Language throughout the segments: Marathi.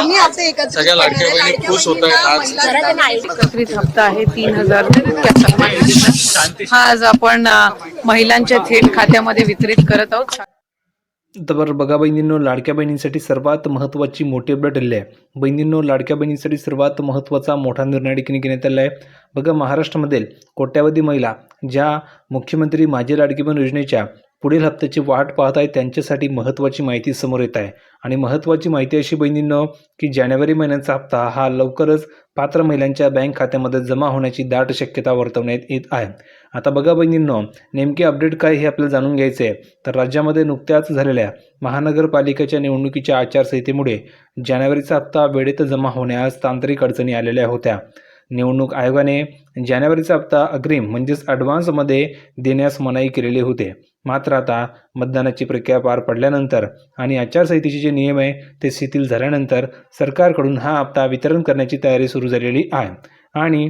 दोन्ही हप्ते एकत्रित सगळ्या लाडक्या बहिणी खुश होत आहेत आज. एकत्रित हप्ता आहे 3000 या सन्मान निधीचा. हा आज आपण महिलांच्या थेट खात्यामध्ये वितरित करत आहोत. तर बघा बहिणींनो, लाडक्या बहिणींसाठी सर्वात महत्त्वाची मोठी अपडेट आली आहे. बहिणींनो, लाडक्या बहिणींसाठी सर्वात महत्त्वाचा मोठा निर्णय देखील घेण्यात आला आहे. बघा, महाराष्ट्रामधील कोट्यावधी महिला ज्या मुख्यमंत्री माझी लाडकी बहीण योजनेच्या पुढील हप्त्याची वाट पाहत आहेत त्यांच्यासाठी महत्त्वाची माहिती समोर येत आहे. आणि महत्त्वाची माहिती अशी बहिणींनो की जानेवारी महिन्याचा हप्ता हा लवकरच पात्र महिलांच्या बँक खात्यामध्ये जमा होण्याची दाट शक्यता वर्तवण्यात येत आहे. आता बघा बहिणींनो, नेमकी अपडेट काय हे आपल्याला जाणून घ्यायचे आहे. तर राज्यामध्ये नुकत्याच झालेल्या महानगरपालिकेच्या निवडणुकीच्या आचारसंहितेमुळे जानेवारीचा हप्ता वेळेत जमा होण्यास तांत्रिक अडचणी आलेल्या होत्या. निवडणूक आयोगाने जानेवारीचा हप्ता अग्रिम म्हणजेच ॲडव्हान्समध्ये देण्यास मनाई केलेली होते. मात्र आता मतदानाची प्रक्रिया पार पडल्यानंतर आणि आचारसंहितेचे जे नियम आहे ते शिथिल झाल्यानंतर सरकारकडून हा हप्ता वितरण करण्याची तयारी सुरू झालेली आहे. आणि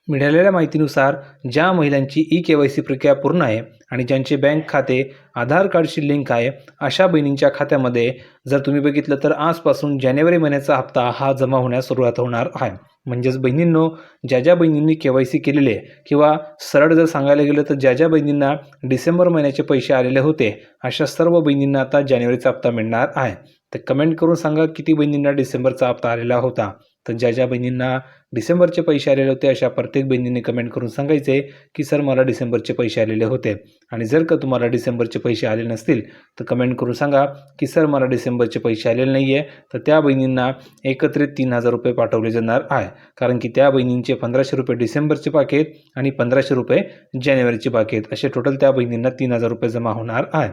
मिळालेल्या माहितीनुसार ज्या महिलांची EKYC प्रक्रिया पूर्ण आहे आणि ज्यांचे बँक खाते आधार कार्डशी लिंक आहे अशा बहिणींच्या खात्यामध्ये जर तुम्ही बघितलं तर आजपासून जानेवारी महिन्याचा हप्ता हा जमा होण्यास सुरुवात होणार आहे. म्हणजेच बहिणींनो, ज्या बहिणींनी KYC केलेले किंवा सरळ जर सांगायला गेलं तर ज्या बहिणींना डिसेंबर महिन्याचे पैसे आलेले होते अशा सर्व बहिणींना आता जानेवारीचा हप्ता मिळणार आहे. तर कमेंट करून सांगा किती बहिणींना डिसेंबरचा हप्ता आलेला होता. तर ज्या बहिणींना डिसेंबरचे पैसे आलेले होते अशा प्रत्येक बहिणींनी कमेंट करून सांगायचे की सर मला डिसेंबरचे पैसे आलेले होते. आणि जर का तुम्हाला डिसेंबरचे पैसे आले नसतील तर कमेंट करून सांगा की सर मला डिसेंबरचे पैसे आलेले नाही आहे. तर त्या बहिणींना एकत्रित 3000 रुपये पाठवले जाणार आहे. कारण की त्या बहिणींचे 1500 रुपये डिसेंबरचे बाकी आणि 1500 रुपये जानेवारीचे बाकी असे टोटल त्या बहिणींना 3000 रुपये जमा होणार आहे.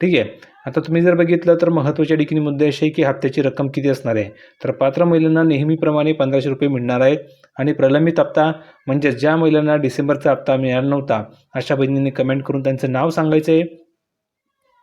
ठीक आहे. आता तुम्ही जर बघितलं तर महत्त्वाच्या ठिकाणी मुद्दे असे की हप्त्याची रक्कम किती असणार आहे. तर पात्र महिलांना नेहमीप्रमाणे 1500 रुपये मिळणार आहेत. आणि प्रलंबित हप्ता म्हणजे ज्या महिलांना डिसेंबरचा हप्ता मिळाला नव्हता अशा बहिणींनी कमेंट करून त्यांचं नाव सांगायचं आहे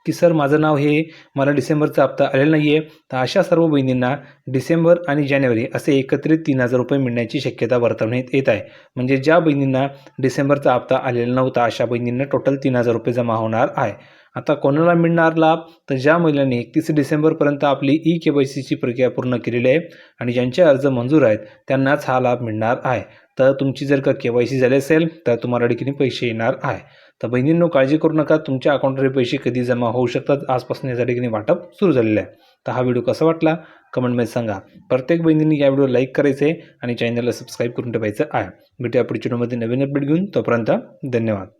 की सर माझं नाव हे मला डिसेंबरचा हप्ता आलेला नाही आहे. तर अशा सर्व बहिणींना डिसेंबर आणि जानेवारी असे एकत्रित 3000 रुपये मिळण्याची शक्यता वर्तवण्यात येत आहे. म्हणजे ज्या बहिणींना डिसेंबरचा हप्ता आलेला नव्हता अशा बहिणींना टोटल 3000 रुपये जमा होणार आहे. आता कोणाला मिळणार लाभ, तर ज्या महिलांनी 31 डिसेंबरपर्यंत आपली EKYCची प्रक्रिया पूर्ण केलेली आहे आणि ज्यांचे अर्ज मंजूर आहेत त्यांनाच हा लाभ मिळणार आहे. तर तुमची जर का KYC झाली असेल तर तुम्हाला देखील पैसे येणार आहे. तर बहिणींनो, काळजी करू नका, तुमच्या अकाउंटवर पैसे कधी जमा होऊ शकतात. आजपासून याचा देखील वाटप सुरू झालेलं आहे. तर हा व्हिडिओ कसा वाटला कमेंटमध्ये सांगा. प्रत्येक बहिणींनी या व्हिडिओ लाईक करायचे आणि चॅनलला सबस्क्राईब करून ठेवायचं आहे. भेटूया पुढच्या व्हिडिओमध्ये नवीन अपडेट घेऊन. तोपर्यंत धन्यवाद.